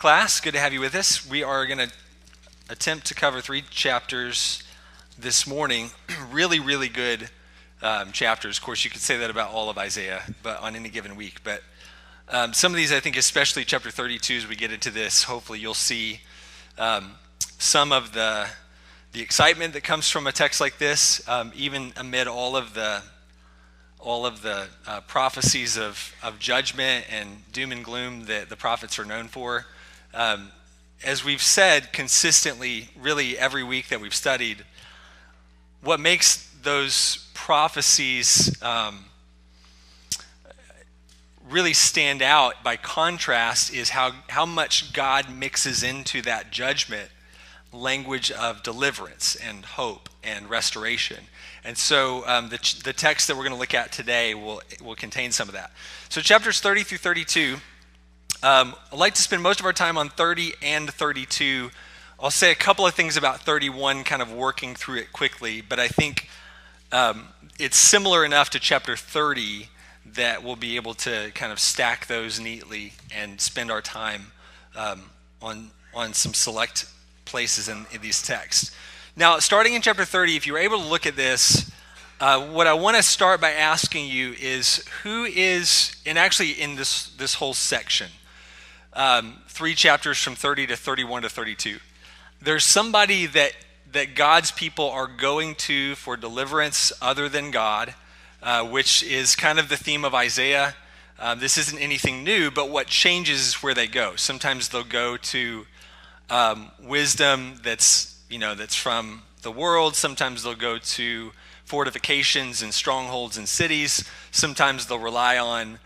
Class, good to have you with us. We are going to attempt to cover 3 chapters this morning. Really good chapters. Of course, you could say that about all of Isaiah, but on any given week. But some of these, I think, especially chapter 32, as we get into this, hopefully you'll see some of the excitement that comes from a text like this, even amid all of the prophecies of judgment and doom and gloom that the prophets are known for. As we've said consistently, really every week that we've studied, what makes those prophecies really stand out by contrast is how much God mixes into that judgment language of deliverance and hope and restoration. And so the text that we're going to look at today will contain some of that. So chapters 30 through 32, I'd like to spend most of our time on 30 and 32. I'll say a couple of things about 31, kind of working through it quickly, but I think it's similar enough to chapter 30 that we'll be able to kind of stack those neatly and spend our time on some select places in these texts. Now, starting in chapter 30, if you're able to look at this, what I want to start by asking you is who is, and actually in this whole section, 3 chapters from 30 to 31 to 32, there's somebody that God's people are going to for deliverance other than God, which is kind of the theme of Isaiah. This isn't anything new, but what changes is where they go. Sometimes they'll go to wisdom that's from the world. Sometimes they'll go to fortifications and strongholds and cities. Sometimes they'll rely on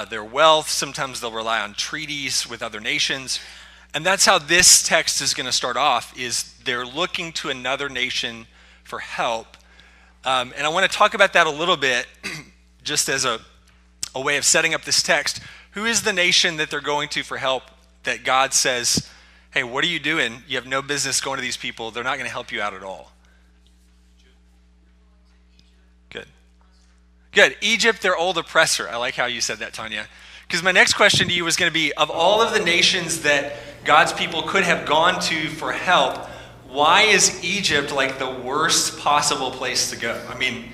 their wealth. Sometimes they'll rely on treaties with other nations. And that's how this text is going to start off, is they're looking to another nation for help. And I want to talk about that a little bit, just as a way of setting up this text. Who is the nation that they're going to for help that God says, hey, what are you doing? You have no business going to these people. They're not going to help you out at all. Good. Egypt, their old oppressor. I like how you said that, Tanya. Because my next question to you was going to be, of all of the nations that God's people could have gone to for help, why is Egypt like the worst possible place to go? I mean,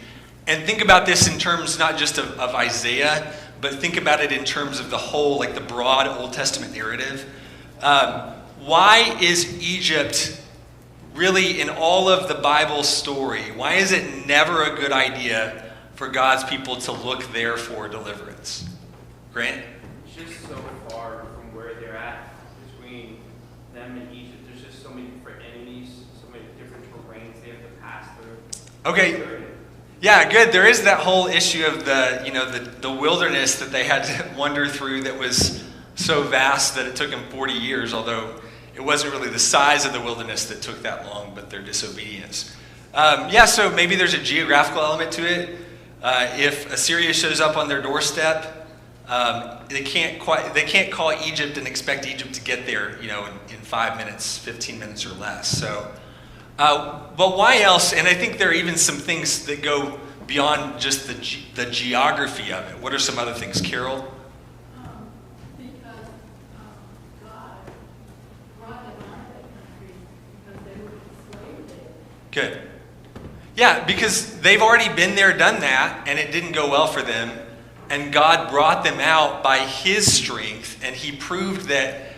and think about this in terms not just of Isaiah, but think about it in terms of the whole, like the broad Old Testament narrative. Why is Egypt really in all of the Bible story, why is it never a good idea for God's people to look there for deliverance? Grant? It's just so far from where they're at between them and Egypt. There's just so many different enemies, so many different terrains they have to pass through. Okay. Yeah, good. There is that whole issue of the wilderness that they had to wander through that was so vast that it took them 40 years, although it wasn't really the size of the wilderness that took that long, but their disobedience. So maybe there's a geographical element to it. If Assyria shows up on their doorstep, they can't call Egypt and expect Egypt to get there, in 5 minutes, 15 minutes or less. So, but why else? And I think there are even some things that go beyond just the geography of it. What are some other things, Carol? Good. Yeah, because they've already been there, done that, and it didn't go well for them. And God brought them out by his strength, and he proved that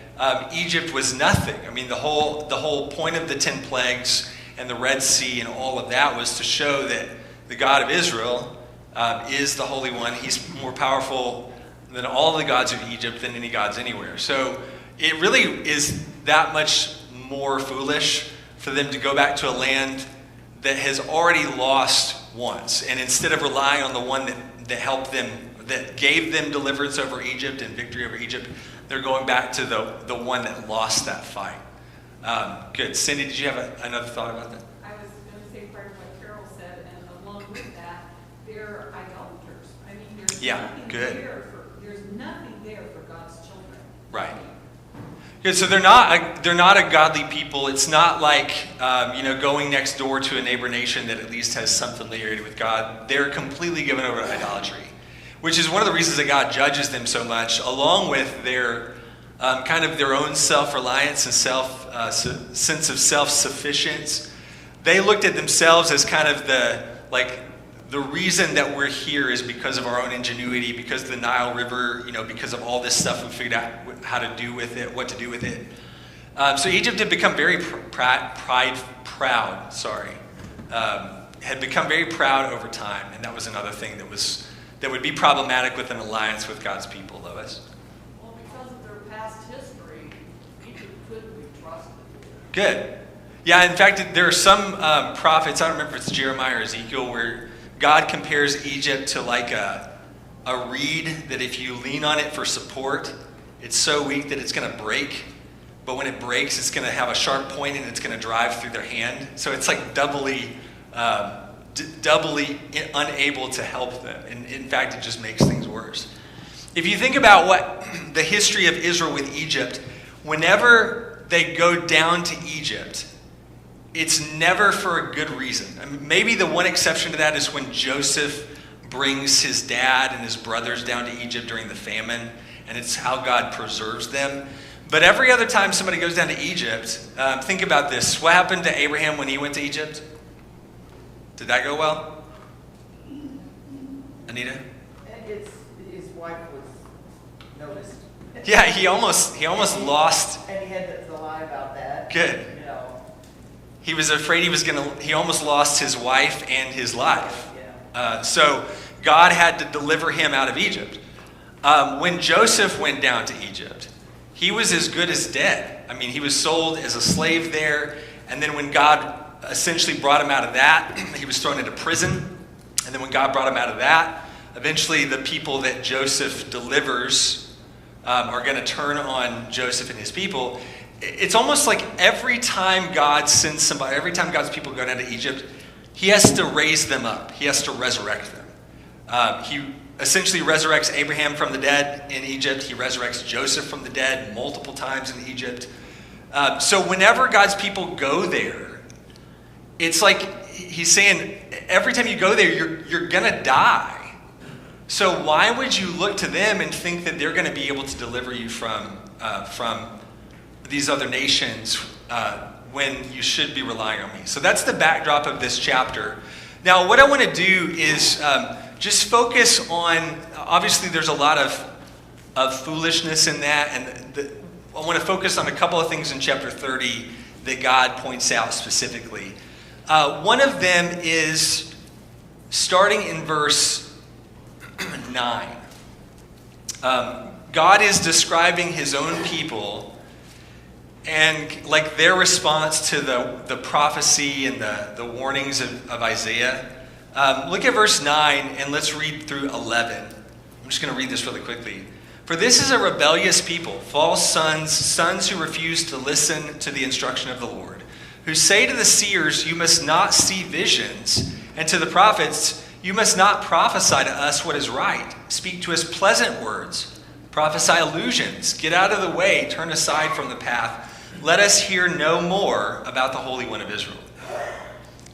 Egypt was nothing. I mean, the whole point of the 10 plagues and the Red Sea and all of that was to show that the God of Israel is the Holy One. He's more powerful than all the gods of Egypt, than any gods anywhere. So it really is that much more foolish for them to go back to a land that has already lost once. And instead of relying on the one that helped them, that gave them deliverance over Egypt and victory over Egypt, they're going back to the one that lost that fight. Good. Cindy, did you have another thought about that? I was going to say part of what Carol said, and along with that, they're idolaters. I mean, there's nothing there for God's children. Right. Good, so they're not a godly people. It's not like going next door to a neighbor nation that at least has some familiarity with God. They're completely given over to idolatry, which is one of the reasons that God judges them so much, along with their kind of their own self-reliance and sense of self-sufficiency. They looked at themselves as kind of the reason that we're here is because of our own ingenuity, because of the Nile River, because of all this stuff we figured out how to do with it, what to do with it. So Egypt had become very had become very proud over time, and that was another thing that would be problematic with an alliance with God's people, Lois. Well, because of their past history, Egypt couldn't be trusted. Good. Yeah, in fact, there are some prophets, I don't remember if it's Jeremiah or Ezekiel, where God compares Egypt to like a reed that if you lean on it for support, it's so weak that it's going to break. But when it breaks, it's going to have a sharp point and it's going to drive through their hand. So it's like doubly unable to help them. And in fact, it just makes things worse. If you think about what the history of Israel with Egypt, whenever they go down to Egypt, it's never for a good reason. I mean, maybe the one exception to that is when Joseph brings his dad and his brothers down to Egypt during the famine, and it's how God preserves them. But every other time somebody goes down to Egypt, think about this. What happened to Abraham when he went to Egypt? Did that go well? Anita? His wife was noticed. Yeah, he almost lost. And he had to lie about that. Good. He was afraid he almost lost his wife and his life. So God had to deliver him out of Egypt. When Joseph went down to Egypt, he was as good as dead. I mean, he was sold as a slave there. And then when God essentially brought him out of that, he was thrown into prison. And then when God brought him out of that, eventually the people that Joseph delivers are going to turn on Joseph and his people. It's almost like every time God sends somebody, every time God's people go down to Egypt, he has to raise them up. He has to resurrect them. He essentially resurrects Abraham from the dead in Egypt. He resurrects Joseph from the dead multiple times in Egypt. So whenever God's people go there, it's like he's saying, every time you go there, you're going to die. So why would you look to them and think that they're going to be able to deliver you from these other nations when you should be relying on me? So that's the backdrop of this chapter. Now, what I want to do is just focus on, obviously there's a lot of foolishness in that, and I want to focus on a couple of things in chapter 30 that God points out specifically. One of them is starting in verse 9. God is describing his own people and like their response to the prophecy and the warnings of Isaiah. Look at verse 9 and let's read through 11. I'm just going to read this really quickly. For this is a rebellious people, false sons who refuse to listen to the instruction of the Lord, who say to the seers, you must not see visions, and to the prophets, you must not prophesy to us what is right. Speak to us pleasant words. Prophesy illusions. Get out of the way. Turn aside from the path. Let us hear no more about the Holy One of Israel.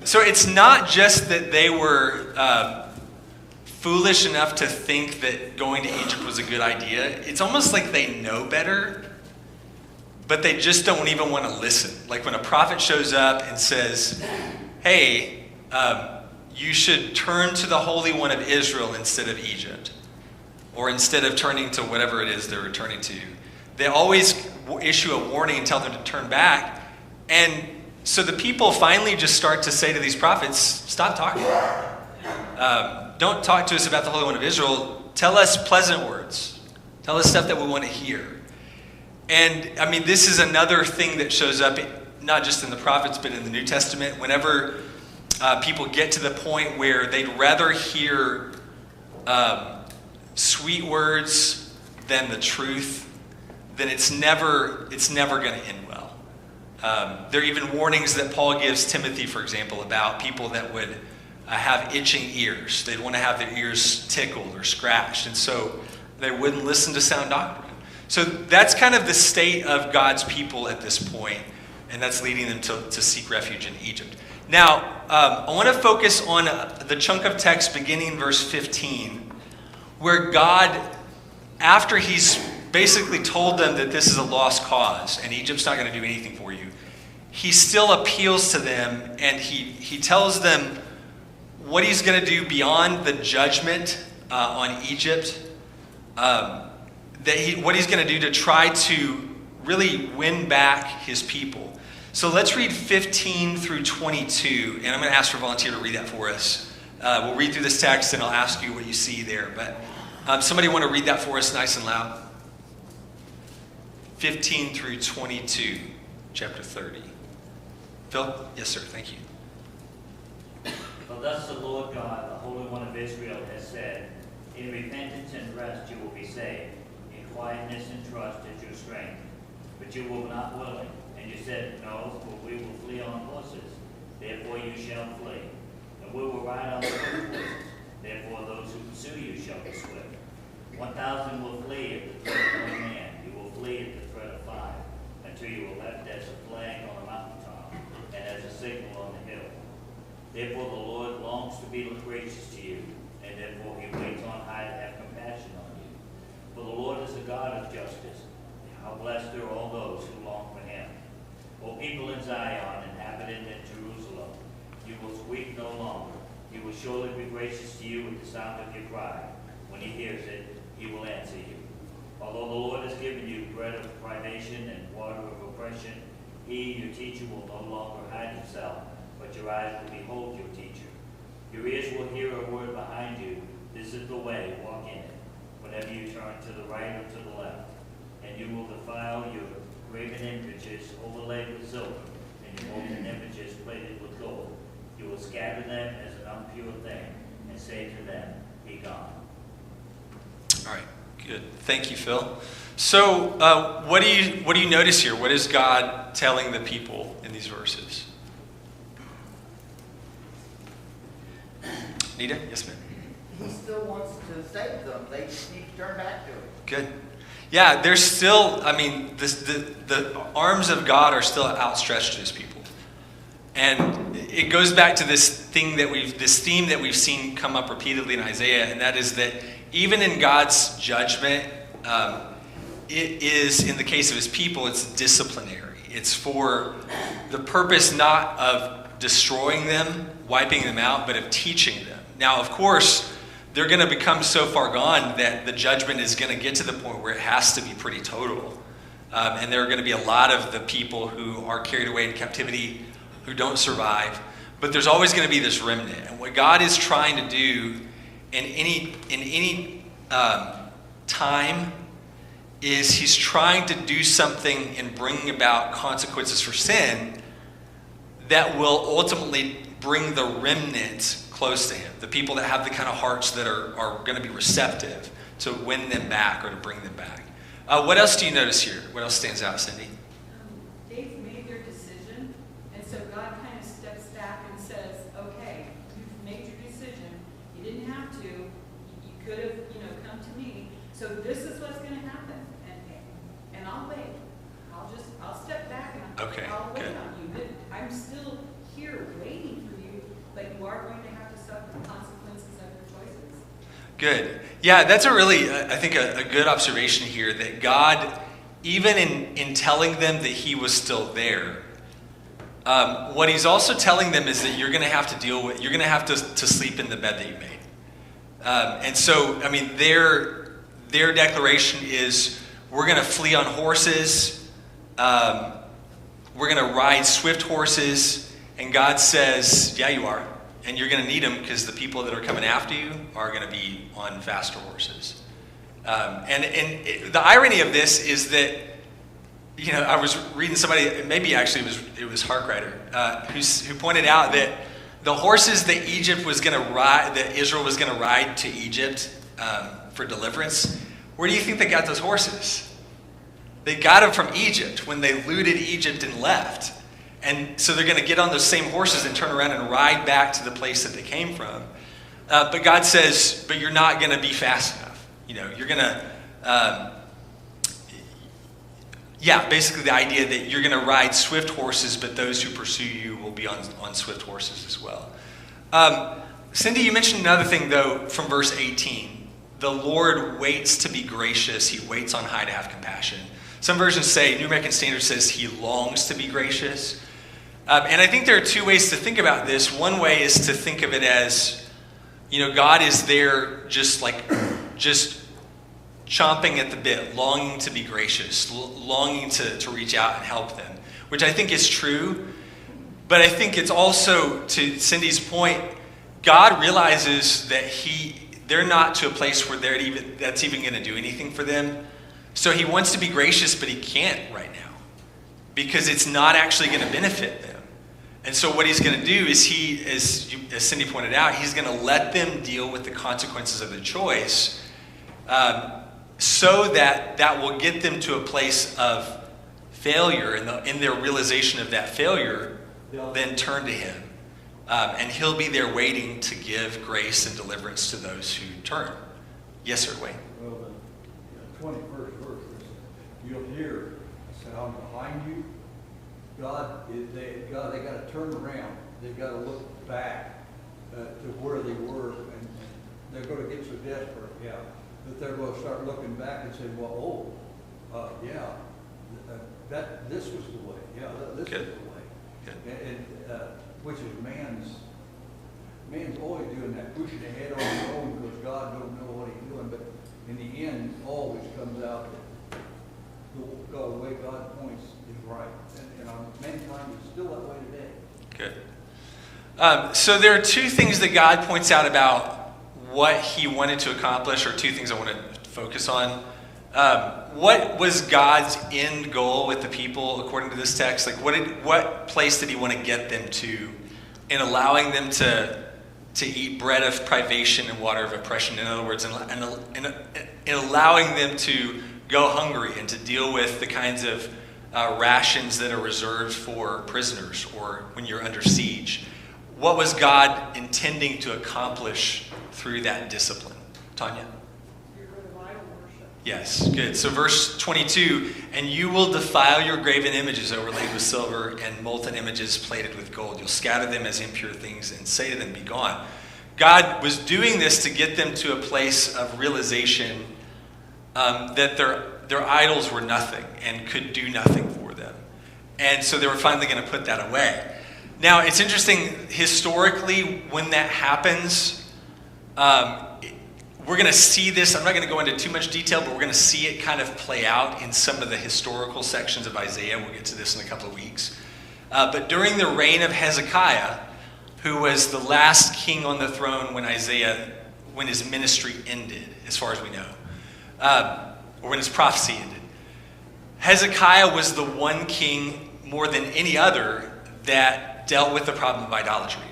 So it's not just that they were foolish enough to think that going to Egypt was a good idea. It's almost like they know better, but they just don't even want to listen. Like when a prophet shows up and says, hey, you should turn to the Holy One of Israel instead of Egypt, or instead of turning to whatever it is they're returning to. They always issue a warning and tell them to turn back. And so the people finally just start to say to these prophets, stop talking. Don't talk to us about the Holy One of Israel. Tell us pleasant words. Tell us stuff that we want to hear. And I mean, this is another thing that shows up, not just in the prophets, but in the New Testament. Whenever people get to the point where they'd rather hear sweet words than the truth, then it's never going to end well. There are even warnings that Paul gives Timothy, for example, about people that would have itching ears. They'd want to have their ears tickled or scratched, and so they wouldn't listen to sound doctrine. So that's kind of the state of God's people at this point, and that's leading them to seek refuge in Egypt. Now, I want to focus on the chunk of text beginning in verse 15, where God, after he's basically told them that this is a lost cause and Egypt's not going to do anything for you, he still appeals to them, and he tells them what he's going to do beyond the judgment on Egypt, what he's going to do to try to really win back his people. So let's read 15 through 22, and I'm going to ask for a volunteer to read that for us. We'll read through this text, and I'll ask you what you see there. But somebody want to read that for us nice and loud? 15 through 22, chapter 30. Phil? Yes, sir. Thank you. For thus the Lord God, the Holy One of Israel, has said, in repentance and rest you will be saved, in quietness and trust is your strength. But you were not willing, and you said, no, for we will flee on horses, therefore you shall flee. And we will ride on swift horses, therefore those who pursue you shall be swift. 1,000 will flee at the threat of one man, you will flee at the threat of 5, until you are left as a flag on a mountaintop, and as a signal on the hill. Therefore the Lord longs to be gracious to you, and therefore he waits on high to have compassion on you. For the Lord is a God of justice. How blessed are all those who long for him. O people in Zion, inhabited in Jerusalem, you will weep no longer. He will surely be gracious to you with the sound of your cry. When he hears it, he will answer you. Although the Lord has given you bread of privation and water of oppression, he, your teacher, will no longer hide himself, but your eyes will behold your teacher. Your ears will hear a word behind you. This is the way, walk in it. Whenever you turn to the right or to the left. And you will defile your graven images overlaid with silver, and your molten images plated with gold. You will scatter them as an impure thing, and say to them, be gone. All right, good. Thank you, Phil. So what do you notice here? What is God telling the people in these verses? Nita? Yes, ma'am. He still wants to save them. They just need to turn back to him. Good. Yeah, there's still, the arms of God are still outstretched to his people. And it goes back to this theme that we've seen come up repeatedly in Isaiah, and that is that even in God's judgment, it is, in the case of his people, it's disciplinary. It's for the purpose not of destroying them, wiping them out, but of teaching them. Now, of course, they're going to become so far gone that the judgment is going to get to the point where it has to be pretty total. And there are going to be a lot of the people who are carried away in captivity who don't survive. But there's always going to be this remnant. And what God is trying to do in any time is he's trying to do something in bringing about consequences for sin that will ultimately bring the remnant close to him, the people that have the kind of hearts that are going to be receptive to win them back or to bring them back. What else do you notice here? What else stands out, Cindy? They've made their decision, and so God kind of steps back and says, okay, you've made your decision. You didn't have to. You could have, come to me. So this is what's going to happen, and I'll wait. I'll step back and I'll wait on you. I'm still here waiting for you, but you are going to have to suffer the consequences of your choices. Good. Yeah, that's a really, I think, a good observation here, that God, even in telling them that he was still there, what he's also telling them is that you're going to have to deal with, you're going to have to sleep in the bed that you made. And so, their declaration is, we're going to flee on horses, we're going to ride swift horses, and God says, yeah, you are. And you're going to need them because the people that are coming after you are going to be on faster horses. The irony of this is that, I was reading somebody, maybe actually it was Harkrider, who pointed out that the horses that Israel was going to ride to Egypt for deliverance, where do you think they got those horses? They got them from Egypt when they looted Egypt and left. And so they're going to get on those same horses and turn around and ride back to the place that they came from. But God says, but you're not going to be fast enough. You're going to, basically the idea that you're going to ride swift horses, but those who pursue you will be on swift horses as well. Cindy, you mentioned another thing, though, from verse 18. the Lord waits to be gracious. He waits on high to have compassion. Some versions say, New American Standard says he longs to be gracious. And I think there are two ways to think about this. One way is to think of it as, God is there just chomping at the bit, longing to be gracious, longing to reach out and help them, which I think is true. But I think it's also, to Cindy's point, God realizes that they're not to a place where that's even going to do anything for them. So he wants to be gracious, but he can't right now because it's not actually going to benefit them. And so what he's going to do is as Cindy pointed out, he's going to let them deal with the consequences of their choice so that will get them to a place of failure. And in their realization of that failure, then turn to him. And he'll be there waiting to give grace and deliverance to those who turn. Yes, sir, Wayne. Well, the 21st verse, you'll hear, I said, I'm behind you. They got to turn around. They've got to look back to where they were, and they're going to get so desperate, that they're going to start looking back and say, well, this was the way. This Good. was the way. Good. And which is man's always doing that, pushing ahead on his own because God don't know what he's doing. But in the end, always comes out that the way God points is right. And many times it's still that way today. Good. So there are two things that God points out about what he wanted to accomplish, or two things I want to focus on. What was God's end goal with the people according to this text? Like what place did he want to get them to in allowing them to eat bread of privation and water of oppression? In other words, in allowing them to go hungry and to deal with the kinds of rations that are reserved for prisoners or when you're under siege. What was God intending to accomplish through that discipline? Tanya? Yes, good. So verse 22, and you will defile your graven images overlaid with silver and molten images plated with gold. You'll scatter them as impure things and say to them, be gone. God was doing this to get them to a place of realization that their idols were nothing and could do nothing for them. And so they were finally going to put that away. Now, it's interesting, historically, when that happens, we're going to see this. I'm not going to go into too much detail, but we're going to see it kind of play out in some of the historical sections of Isaiah. We'll get to this in a couple of weeks. But during the reign of Hezekiah, who was the last king on the throne when his ministry ended, as far as we know, or when his prophecy ended, Hezekiah was the one king more than any other that dealt with the problem of idolatry.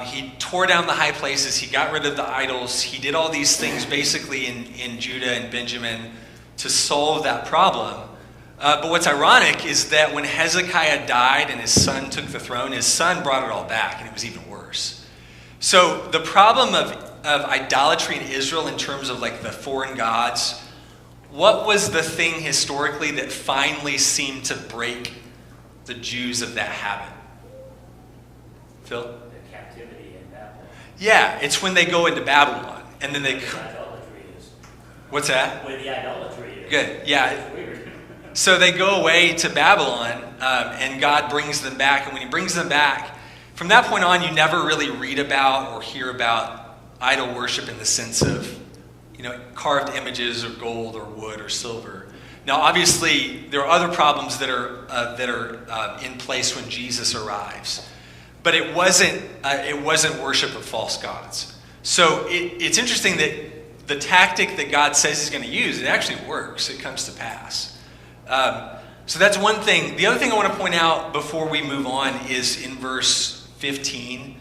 He tore down the high places. He got rid of the idols. He did all these things basically in Judah and Benjamin to solve that problem. But what's ironic is that when Hezekiah died and his son took the throne, his son brought it all back, and it was even worse. So the problem of idolatry in Israel in terms of like the foreign gods, what was the thing historically that finally seemed to break the Jews of that habit? Phil? The captivity in Babylon. Yeah, it's when they go into Babylon, and then Where the idolatry is. What's that? Where the idolatry is. Good, yeah. It's weird. So they go away to Babylon, and God brings them back. And when he brings them back, from that point on, you never really read about or hear about idol worship in the sense of, carved images or gold or wood or silver. Now, obviously, there are other problems that are in place when Jesus arrives, but it wasn't worship of false gods. So it's interesting that the tactic that God says he's going to use, it actually works. It comes to pass. So that's one thing. The other thing I want to point out before we move on is in verse 15.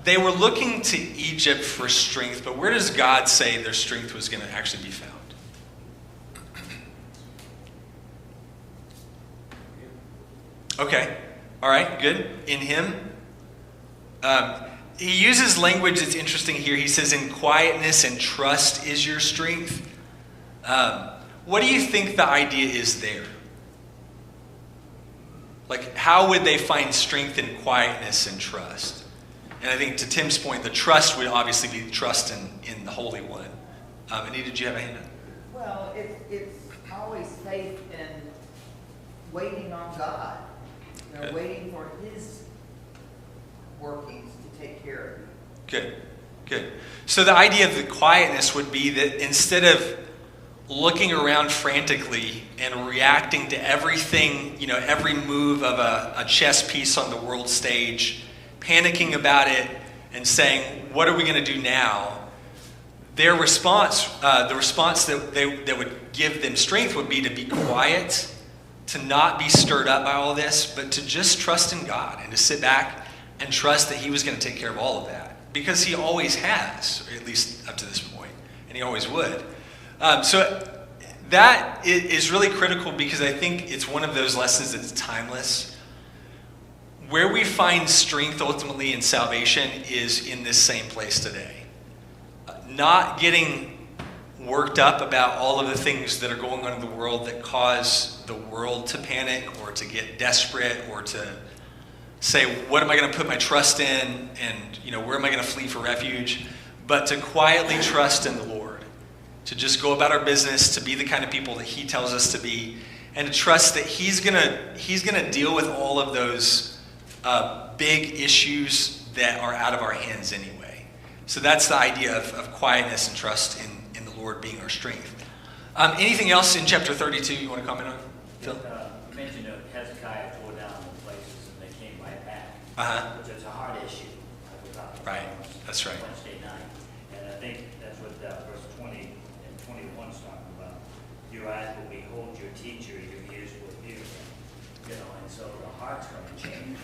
They were looking to Egypt for strength, but where does God say their strength was going to actually be found? Okay. All right, good. In him. He uses language that's interesting here. He says, in quietness and trust is your strength. What do you think the idea is there? Like, how would they find strength in quietness and trust? And I think to Tim's point, the trust would obviously be trust in the Holy One. Anita, did you have a hand up? Well, it's always faith in waiting on God. You know, Good. waiting for His workings to take care of you. Good, good. So the idea of the quietness would be that instead of looking around frantically and reacting to everything, every move of a chess piece on the world stage, panicking about it and saying, what are we going to do now? Their response, the response that would give them strength would be to be quiet, to not be stirred up by all this, but to just trust in God and to sit back and trust that He was going to take care of all of that. Because He always has, or at least up to this point, and He always would. So that is really critical because I think it's one of those lessons that's timeless. Where we find strength ultimately in salvation is in this same place today. Not getting worked up about all of the things that are going on in the world that cause the world to panic or to get desperate or to say, what am I going to put my trust in? And, where am I going to flee for refuge? But to quietly trust in the Lord. To just go about our business, to be the kind of people that He tells us to be, and to trust that He's gonna deal with all of those big issues that are out of our hands anyway. So that's the idea of quietness and trust in the Lord being our strength. Anything else in chapter 32 you want to comment on, Phil? You mentioned that Hezekiah tore down the places and they came right back. Uh-huh. Which is a hard issue. Right, that's right. Wednesday night. And I think that's what verse 20 and 21 is talking about. Your eyes will behold your teacher, your ears will hear him. And so the heart's going to change.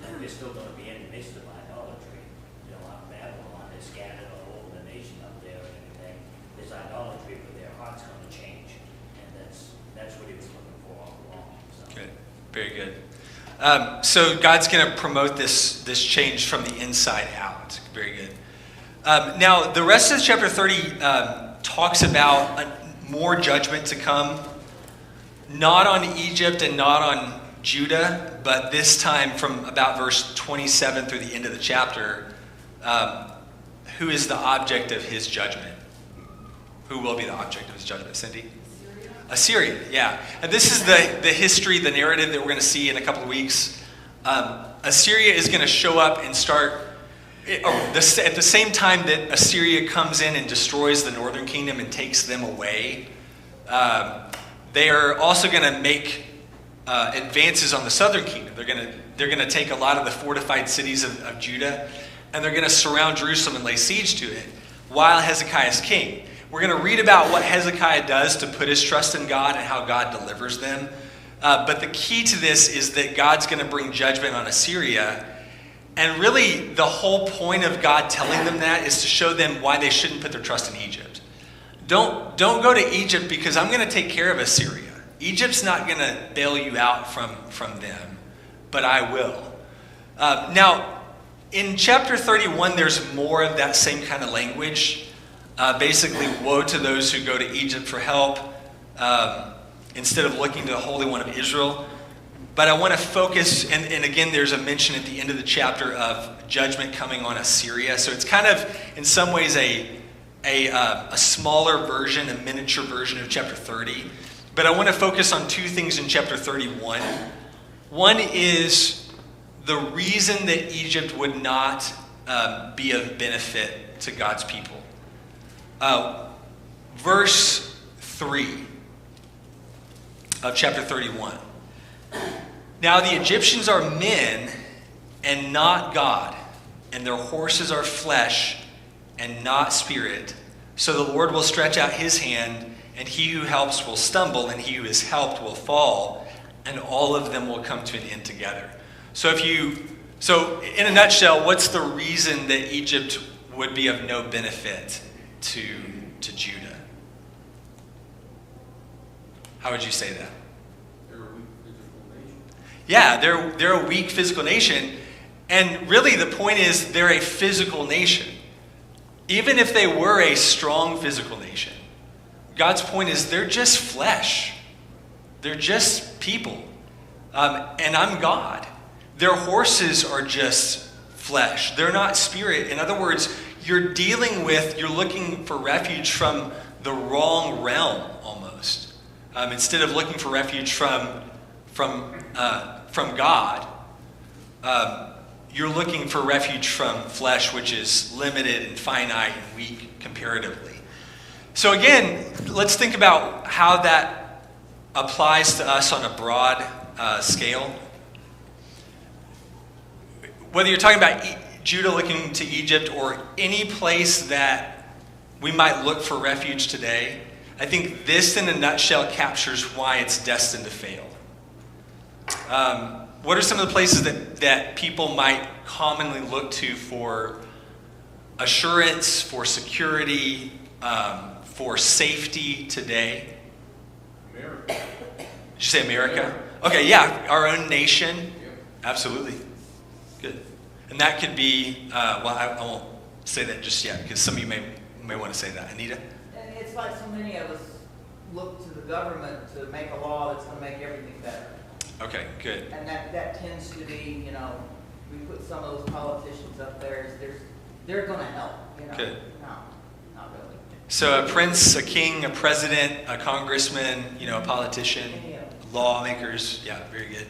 And there's still going to be in the midst of idolatry. On Babylon, they're scattered all over the nation up there and everything. There's idolatry, but their heart's going to change. And that's what He was looking for all along. So. Good, very good. So God's going to promote this change from the inside out. Very good. Now, the rest of chapter 30 talks about more judgment to come, not on Egypt and not on Judah, but this time from about verse 27 through the end of the chapter, who is the object of His judgment? Who will be the object of His judgment, Cindy? Assyria, yeah. And this is the history, the narrative that we're going to see in a couple of weeks. Assyria is going to show up and start, at the same time that Assyria comes in and destroys the northern kingdom and takes them away, they are also going to make advances on the southern kingdom. They're going to take a lot of the fortified cities of Judah, and they're going to surround Jerusalem and lay siege to it while Hezekiah is king. We're going to read about what Hezekiah does to put his trust in God and how God delivers them. But the key to this is that God's going to bring judgment on Assyria. And really, the whole point of God telling them that is to show them why they shouldn't put their trust in Egypt. Don't go to Egypt because I'm going to take care of Assyria. Egypt's not going to bail you out from them, but I will. Now, in chapter 31, there's more of that same kind of language. Basically, woe to those who go to Egypt for help instead of looking to the Holy One of Israel. But I want to focus, and again, there's a mention at the end of the chapter of judgment coming on Assyria. So it's kind of, in some ways, a smaller version, a miniature version of chapter 30. But I want to focus on two things in chapter 31. One is the reason that Egypt would not be of benefit to God's people. Verse 3 of chapter 31. Now the Egyptians are men and not God, and their horses are flesh and not spirit. So the Lord will stretch out His hand, and he who helps will stumble, and he who is helped will fall, and all of them will come to an end together. So in a nutshell, what's the reason that Egypt would be of no benefit to Judah? How would you say that? They're a weak physical nation. Yeah, they're a weak physical nation, and really the point is they're a physical nation. Even if they were a strong physical nation, God's point is they're just flesh. They're just people. And I'm God. Their horses are just flesh. They're not spirit. In other words, you're looking for refuge from the wrong realm almost. Instead of looking for refuge from God, you're looking for refuge from flesh, which is limited and finite and weak comparatively. So again, let's think about how that applies to us on a broad scale. Whether you're talking about Judah looking to Egypt or any place that we might look for refuge today, I think this in a nutshell captures why it's destined to fail. What are some of the places that people might commonly look to for assurance, for security, for safety today? America. Did you say America? Okay, yeah, our own nation. Absolutely. Good. And that could be, I won't say that just yet, because some of you may want to say that. Anita? And it's like so many of us look to the government to make a law that's going to make everything better. Okay, good. And that tends to be, we put some of those politicians up there, they're going to help, Good. No, not really. So a prince, a king, a president, a congressman, a politician, lawmakers. Yeah, very good.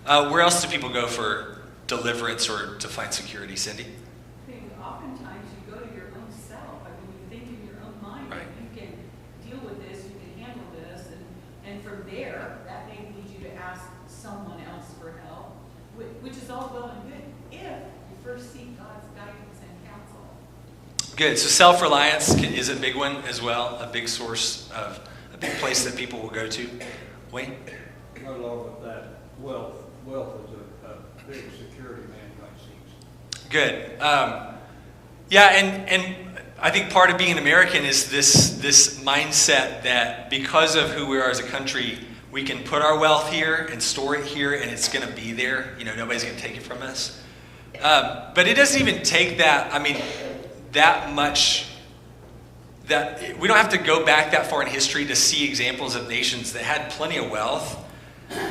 Where else do people go for deliverance or to find security, Cindy? I think oftentimes you go to your own self. I mean, you think in your own mind that Right. you can deal with this, you can handle this, and from there, that may lead you to ask someone else for help, which is all well and good if you first seek God's guidance and counsel. Good. So self-reliance is a big one as well, a big source of, a big place that people will go to. Wayne? Right along with that, wealth is a big security mankind seeks. Good. Yeah, and I think part of being an American is this mindset that because of who we are as a country, we can put our wealth here and store it here, and it's going to be there. Nobody's going to take it from us. But it doesn't even take that. I mean, that much. That we don't have to go back that far in history to see examples of nations that had plenty of wealth,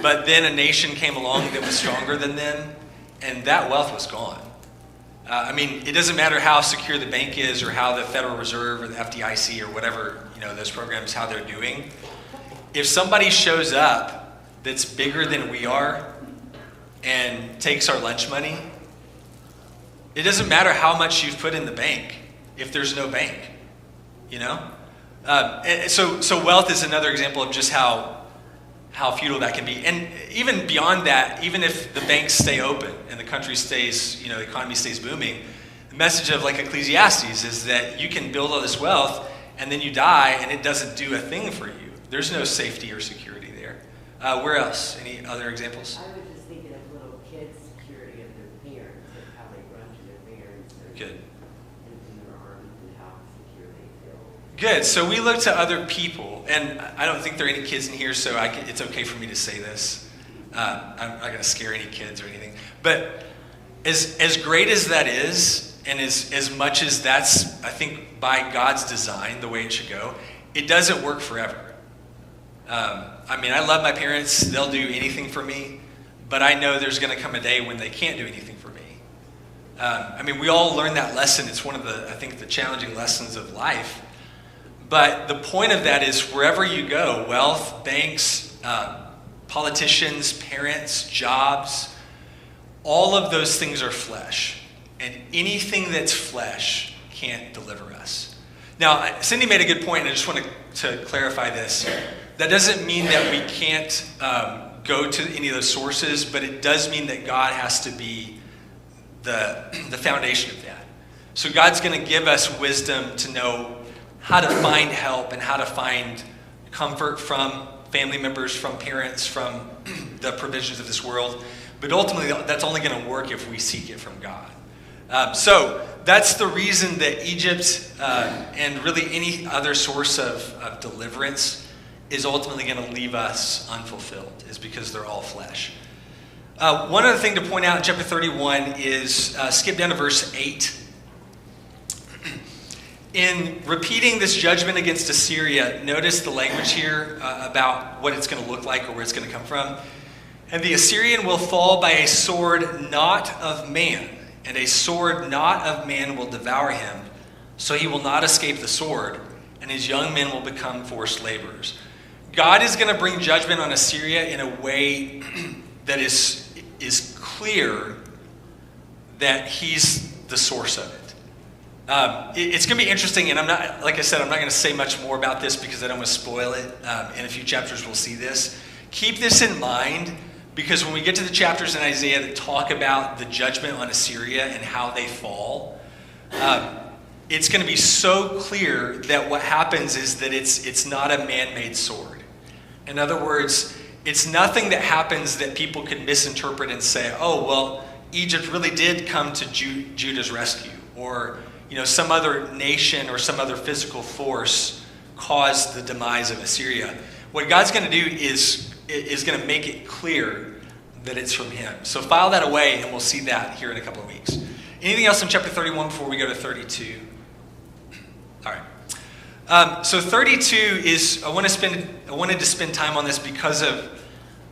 but then a nation came along that was stronger than them, and that wealth was gone. I mean, it doesn't matter how secure the bank is or how the Federal Reserve or the FDIC or whatever, those programs, how they're doing. If somebody shows up that's bigger than we are and takes our lunch money, it doesn't matter how much you've put in the bank if there's no bank, And so wealth is another example of just how futile that can be. And even beyond that, even if the banks stay open and the country stays, the economy stays booming, the message of like Ecclesiastes is that you can build all this wealth and then you die and it doesn't do a thing for you. There's no safety or security there. Where else? Any other examples? I was just thinking of little kids' security of their parents, and how they run to their parents. Good. And their arms and how secure they feel. Good. So we look to other people, and I don't think there are any kids in here, so it's okay for me to say this. I'm not going to scare any kids or anything. But as great as that is, and as much as that's, I think, by God's design, the way it should go, it doesn't work forever. I mean, I love my parents. They'll do anything for me. But I know there's going to come a day when they can't do anything for me. I mean, we all learn that lesson. It's one of the challenging lessons of life. But the point of that is wherever you go, wealth, banks, politicians, parents, jobs, all of those things are flesh. And anything that's flesh can't deliver us. Now, Cindy made a good point, and I just want to clarify this. That doesn't mean that we can't go to any of those sources, but it does mean that God has to be the foundation of that. So God's going to give us wisdom to know how to find help and how to find comfort from family members, from parents, from the provisions of this world. But ultimately, that's only going to work if we seek it from God. So that's the reason that Egypt and really any other source of deliverance is ultimately going to leave us unfulfilled, is because they're all flesh. One other thing to point out in chapter 31 is skip down to verse 8. In repeating this judgment against Assyria, notice the language here about what it's going to look like or where it's going to come from. And the Assyrian will fall by a sword not of man, and a sword not of man will devour him, so he will not escape the sword, and his young men will become forced laborers. God is going to bring judgment on Assyria in a way that is clear that he's the source of it. It's going to be interesting, and I'm not going to say much more about this because I don't want to spoil it. In a few chapters, we'll see this. Keep this in mind, because when we get to the chapters in Isaiah that talk about the judgment on Assyria and how they fall, it's going to be so clear that what happens is that it's not a man-made sword. In other words, it's nothing that happens that people could misinterpret and say, oh, well, Egypt really did come to Judah's rescue, or some other nation or some other physical force caused the demise of Assyria. What God's going to do is going to make it clear that it's from him. So file that away, and we'll see that here in a couple of weeks. Anything else in chapter 31 before we go to 32? All right. So 32 is, I wanted to spend time on this because of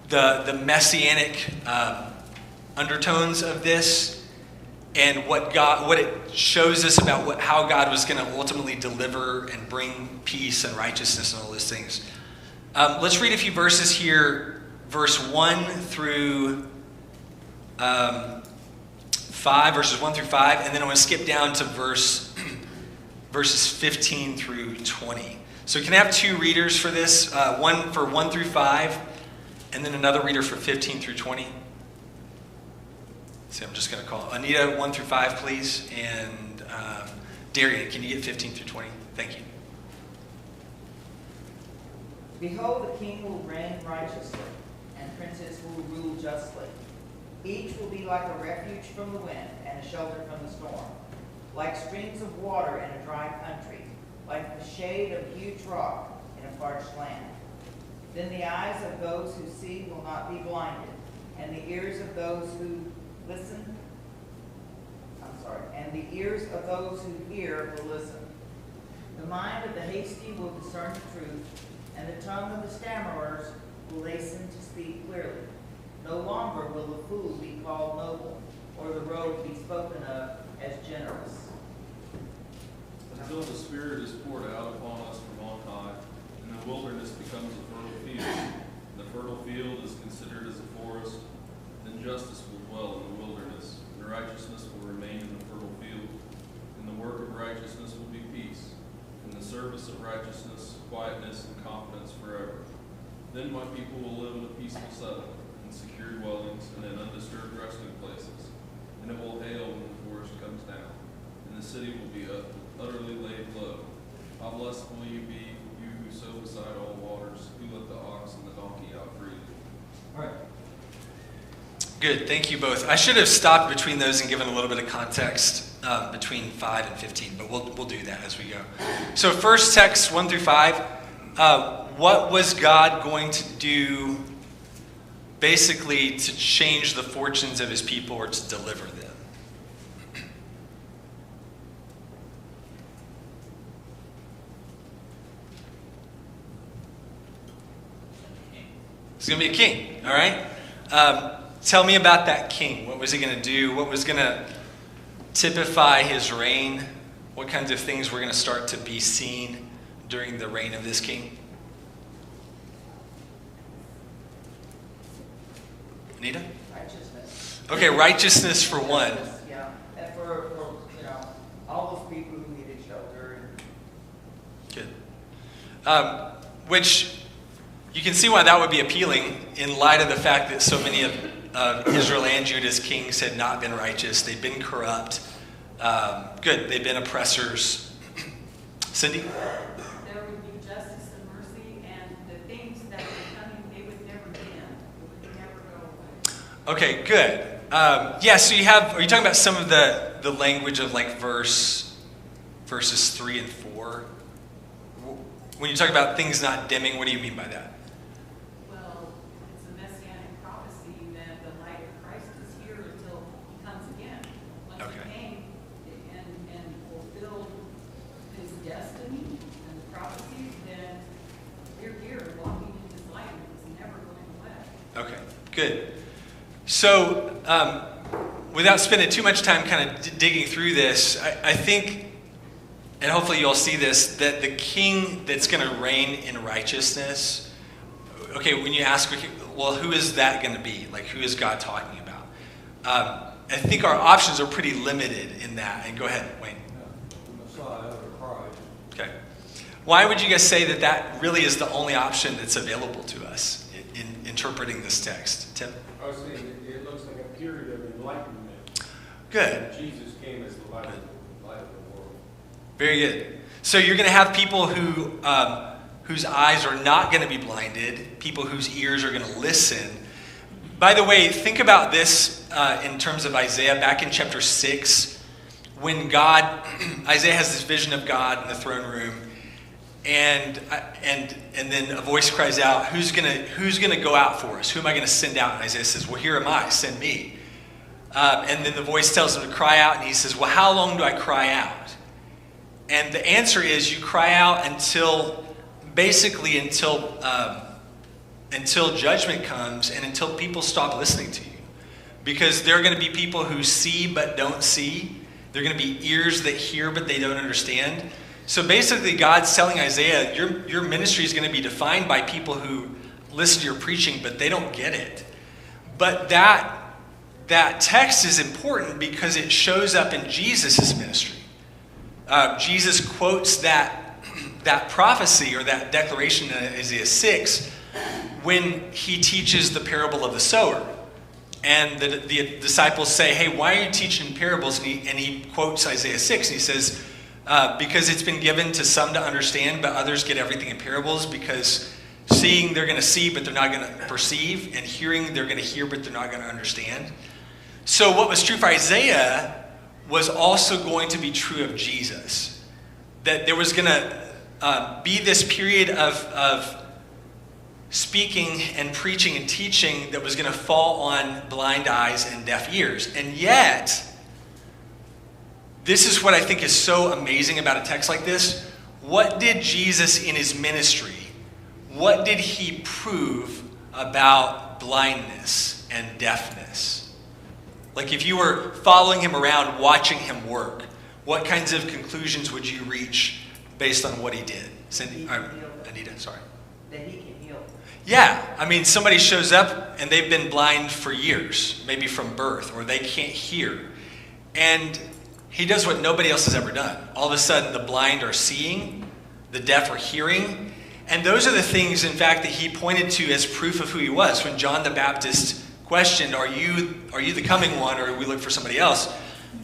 the messianic undertones of this, and what it shows us about how God was going to ultimately deliver and bring peace and righteousness and all those things. Let's read a few verses here, verse 1 through 5, verses 1 through 5, and then I'm going to skip down to verses 15 through 20. So can I have two readers for this? One for 1 through 5, and then another reader for 15 through 20. So I'm just going to call Anita 1 through 5, please, and Darian, can you get 15 through 20? Thank you. Behold, the king will reign righteously, and princes will rule justly. Each will be like a refuge from the wind and a shelter from the storm, like streams of water in a dry country, like the shade of huge rock in a parched land. Then the eyes of those who see will not be blinded, and the ears of those who the ears of those who hear will listen. The mind of the hasty will discern the truth, and the tongue of the stammerers will hasten to speak clearly. No longer will the fool be called noble, or the rogue be spoken of as generous. Until the Spirit is poured out upon us from on high, and the wilderness becomes a fertile field, and the fertile field is considered as a forest, then justice will dwell in the wilderness, and righteousness will remain in the fertile field. In the work of righteousness will be peace, in the service of righteousness, quietness and confidence forever. Then my people will live in a peaceful settlement, in secure dwellings, and in undisturbed resting places. And it will hail when the forest comes down, and the city will be utterly laid low. How blessed will you be, you who sow beside all waters, who let the ox and the donkey out freely. All right. Good, thank you both. I should have stopped between those and given a little bit of context between 5 and 15, but we'll do that as we go. So first text 1 through 5, what was God going to do basically to change the fortunes of his people or to deliver them? He's going to be a king, all right? Tell me about that king. What was he going to do? What was going to typify his reign? What kinds of things were going to start to be seen during the reign of this king? Anita? Righteousness. Okay, righteousness for one. Yeah, and for all those people who needed shelter. Good. Which you can see why that would be appealing in light of the fact that so many of Israel and Judah's kings had not been righteous. They'd been corrupt. Good. They'd been oppressors. Cindy? There would be justice and mercy, and the things that were coming, they would never end. It would never go away. Okay, good. Yeah, so are you talking about some of the language of like verses 3 and 4? When you talk about things not dimming, what do you mean by that? Well, it's a messianic prophecy that the light of Christ is here until he comes again. Once Okay. he came and fulfilled his destiny and the prophecies, then we're here walking in his light, and it's never going away. Okay, good. So without spending too much time kind of digging through this, I think, and hopefully you'll see this, that the king that's going to reign in righteousness, okay, when you ask, well, who is that going to be? Like, who is God talking about? I think our options are pretty limited in that. And go ahead, Wayne. The Messiah or Christ. Okay. Why would you guys say that that really is the only option that's available to us in interpreting this text? Tim? I was saying, it looks like a period of enlightenment. Good. Jesus came as the light of the world. Very good. So you're going to have people who whose eyes are not going to be blinded, people whose ears are going to listen. By the way, think about this in terms of Isaiah. Back in chapter 6, when Isaiah has this vision of God in the throne room, and then a voice cries out, who's gonna go out for us? Who am I going to send out? And Isaiah says, well, here am I, send me. And then the voice tells him to cry out, and he says, well, how long do I cry out? And the answer is, you cry out until judgment comes and until people stop listening to you. Because there are going to be people who see but don't see. There are going to be ears that hear but they don't understand. So basically, God's telling Isaiah, your ministry is going to be defined by people who listen to your preaching, but they don't get it. But that text is important because it shows up in Jesus' ministry. Jesus quotes that prophecy or that declaration in Isaiah 6 when he teaches the parable of the sower. And the disciples say, hey, why are you teaching parables? And he quotes Isaiah 6, and he says, because it's been given to some to understand, but others get everything in parables, because seeing they're going to see, but they're not going to perceive, and hearing they're going to hear, but they're not going to understand. So what was true for Isaiah was also going to be true of Jesus. That there was going to be this period of speaking and preaching and teaching that was going to fall on blind eyes and deaf ears. And yet, this is what I think is so amazing about a text like this. What did Jesus in his ministry, what did he prove about blindness and deafness? Like, if you were following him around, watching him work, what kinds of conclusions would you reach based on what he did? Anita, sorry. That he can heal. Yeah, I mean, somebody shows up and they've been blind for years, maybe from birth, or they can't hear. And he does what nobody else has ever done. All of a sudden, the blind are seeing, the deaf are hearing. And those are the things, in fact, that he pointed to as proof of who he was. When John the Baptist questioned, are you the coming one, or we look for somebody else?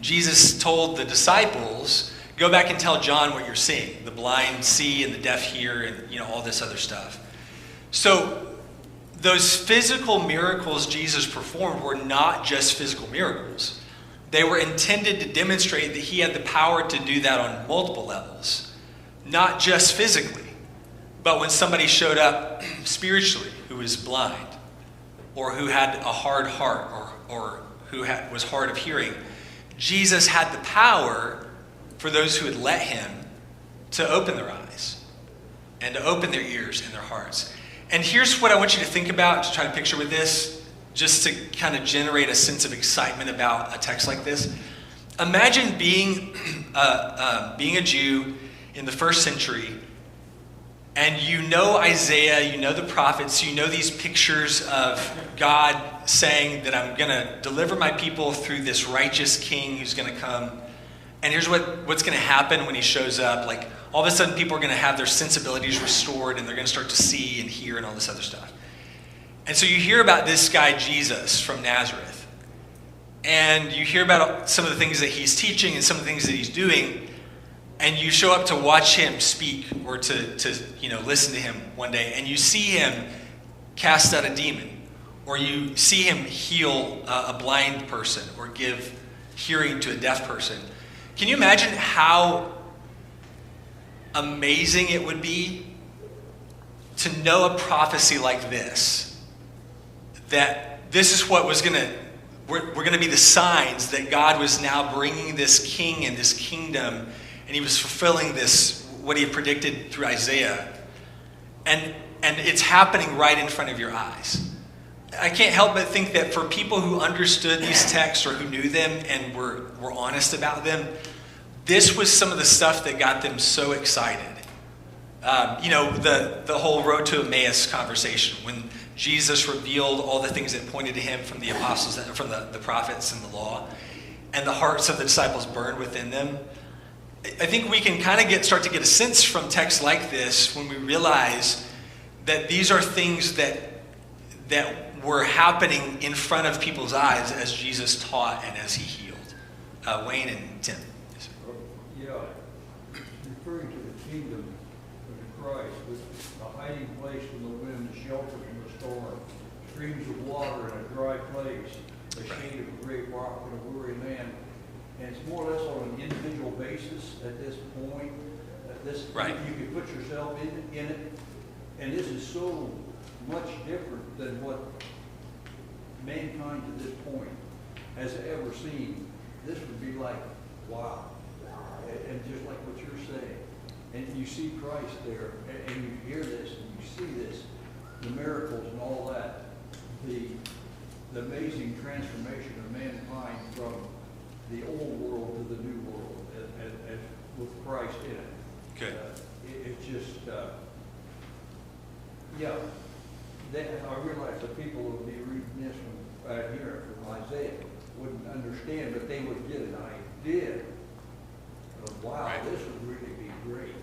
Jesus told the disciples, go back and tell John what you're seeing. The blind see and the deaf hear, and all this other stuff. So those physical miracles Jesus performed were not just physical miracles. They were intended to demonstrate that he had the power to do that on multiple levels. Not just physically, but when somebody showed up spiritually who was blind, or who had a hard heart, or who was hard of hearing, Jesus had the power for those who would let him to open their eyes and to open their ears and their hearts. And here's what I want you to think about, to try to picture with this, just to kind of generate a sense of excitement about a text like this. Imagine being a Jew in the first century, and you know Isaiah, you know the prophets, you know these pictures of God saying that I'm going to deliver my people through this righteous king who's going to come. And here's what's going to happen when he shows up. Like, all of a sudden people are going to have their sensibilities restored, and they're going to start to see and hear and all this other stuff. And so you hear about this guy, Jesus from Nazareth. And you hear about some of the things that he's teaching and some of the things that he's doing. And you show up to watch him speak, or to listen to him one day. And you see him cast out a demon. Or you see him heal a blind person, or give hearing to a deaf person. Can you imagine how amazing it would be to know a prophecy like this? That this is what was we're going to be the signs that God was now bringing this king and this kingdom, and he was fulfilling this, what he had predicted through Isaiah. And it's happening right in front of your eyes. I can't help but think that for people who understood these texts or who knew them and were honest about them, this was some of the stuff that got them so excited. The whole road to Emmaus conversation, when Jesus revealed all the things that pointed to him from the apostles, from the prophets and the law, and the hearts of the disciples burned within them. I think we can kind of start to get a sense from texts like this when we realize that these are things that were happening in front of people's eyes as Jesus taught and as he healed. Wayne and Tim. Yeah, referring to the kingdom of Christ, with a hiding place from the wind, a shelter from the storm, streams of water in a dry place, the shade of a great rock and a weary land. And it's more or less on an individual basis at this point. Right. You can put yourself in it. And this is so much different than what mankind to this point has ever seen. This would be like, wow. And just like what you're saying. And you see Christ there, and you hear this, and you see this, the miracles and all that, the amazing transformation of mankind from the old world to the new world, as with Christ in it. Good. It's just, I realize the people who would be reading this from here from Isaiah wouldn't understand, but they would get an idea of, wow, Right. this would really be great.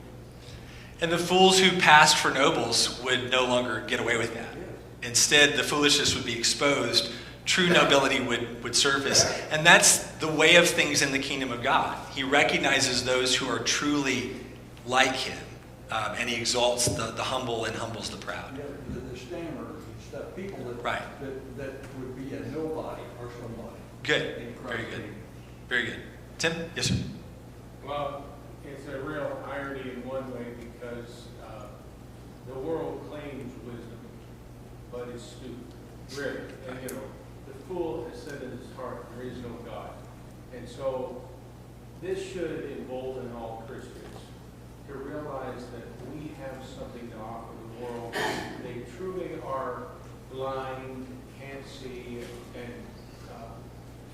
And the fools who passed for nobles would no longer get away with that. Yeah. Instead, the foolishness would be exposed. True nobility would surface. And that's the way of things in the kingdom of God. He recognizes those who are truly like him. And he exalts the humble and humbles the proud. Yeah, the stammerers and stuff, people that, Right. that would be a nobody or somebody. Good. In Very Christ's good. name. Very good. Tim? Yes, sir. Well, it's a real irony in one way because the world claims wisdom, but is stupid, really. And the fool has said in his heart, there is no God. And so this should embolden all Christians to realize that we have something to offer the world. They truly are blind, can't see, and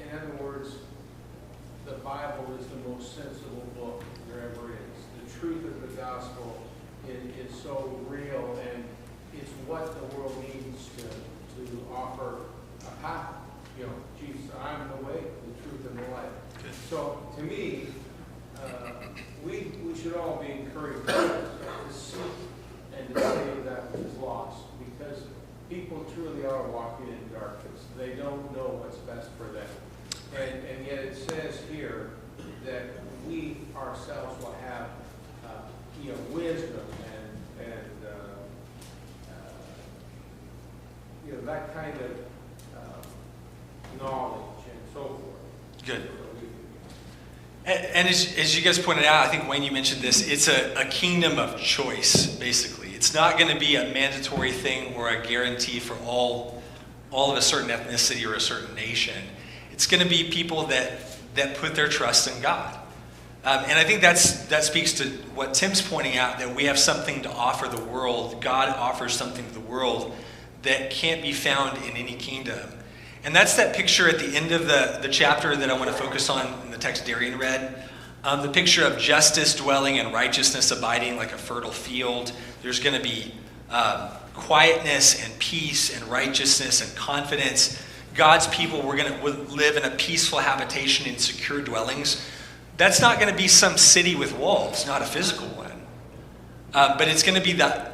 in other words, the Bible is the most sensible book there ever is. The truth of the gospel is so real, and it's what the world needs to offer a path. Jesus, I'm the way, the truth, and the life. Good. So, to me, we should all be encouraged to seek and to save that which is lost, because people truly are walking in darkness. They don't know what's best for them. And yet it says here that we ourselves will have wisdom and that kind of knowledge and so forth. Good. And as you guys pointed out, I think Wayne, you mentioned this, it's a kingdom of choice, basically. It's not going to be a mandatory thing or a guarantee for all of a certain ethnicity or a certain nation. It's going to be people that put their trust in God. And I think that speaks to what Tim's pointing out, that we have something to offer the world. God offers something to the world that can't be found in any kingdom. And that's that picture at the end of the chapter that I want to focus on in the text Darian read. The picture of justice dwelling and righteousness abiding like a fertile field. There's going to be quietness and peace and righteousness and confidence. God's people, we're going to live in a peaceful habitation in secure dwellings. That's not going to be some city with walls, not a physical one. But it's going to be the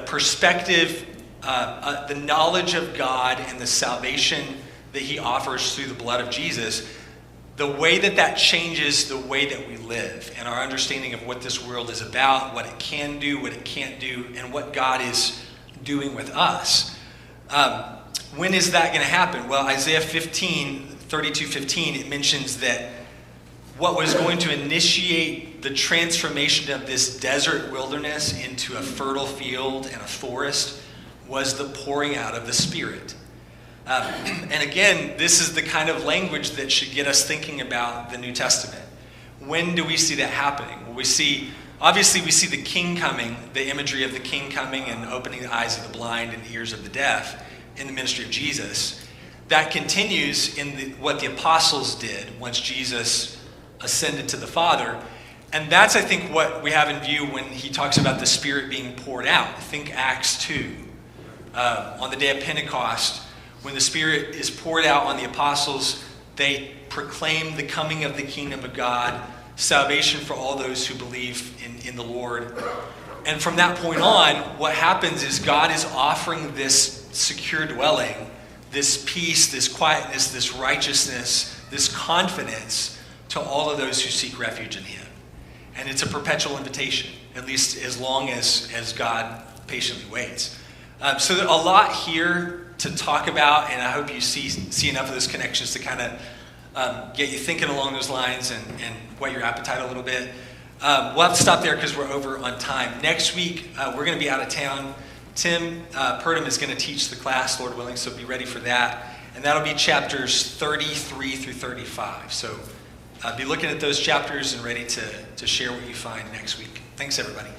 perspective, the knowledge of God and the salvation that he offers through the blood of Jesus, the way that changes the way that we live and our understanding of what this world is about, what it can do, what it can't do, and what God is doing with us. When is that going to happen? Well, Isaiah 32:15, it mentions that what was going to initiate the transformation of this desert wilderness into a fertile field and a forest was the pouring out of the Spirit. And again, this is the kind of language that should get us thinking about the New Testament. When do we see that happening? Well, obviously we see the king coming, the imagery of the king coming and opening the eyes of the blind and ears of the deaf. in the ministry of Jesus. That continues in what the apostles did once Jesus ascended to the Father. And that's, I think, what we have in view when he talks about the Spirit being poured out. Think Acts 2. On the day of Pentecost, when the Spirit is poured out on the apostles, they proclaim the coming of the kingdom of God, salvation for all those who believe in the Lord. And from that point on, what happens is God is offering this secure dwelling, this peace, this quietness, this righteousness, this confidence to all of those who seek refuge in him. And it's a perpetual invitation, at least as long as God patiently waits. So there's a lot here to talk about, and I hope you see enough of those connections to kind of get you thinking along those lines and whet your appetite a little bit. We'll have to stop there because we're over on time. Next week, we're going to be out of town. Tim Purdom is going to teach the class, Lord willing, so be ready for that. And that'll be chapters 33 through 35. So be looking at those chapters and ready to share what you find next week. Thanks, everybody.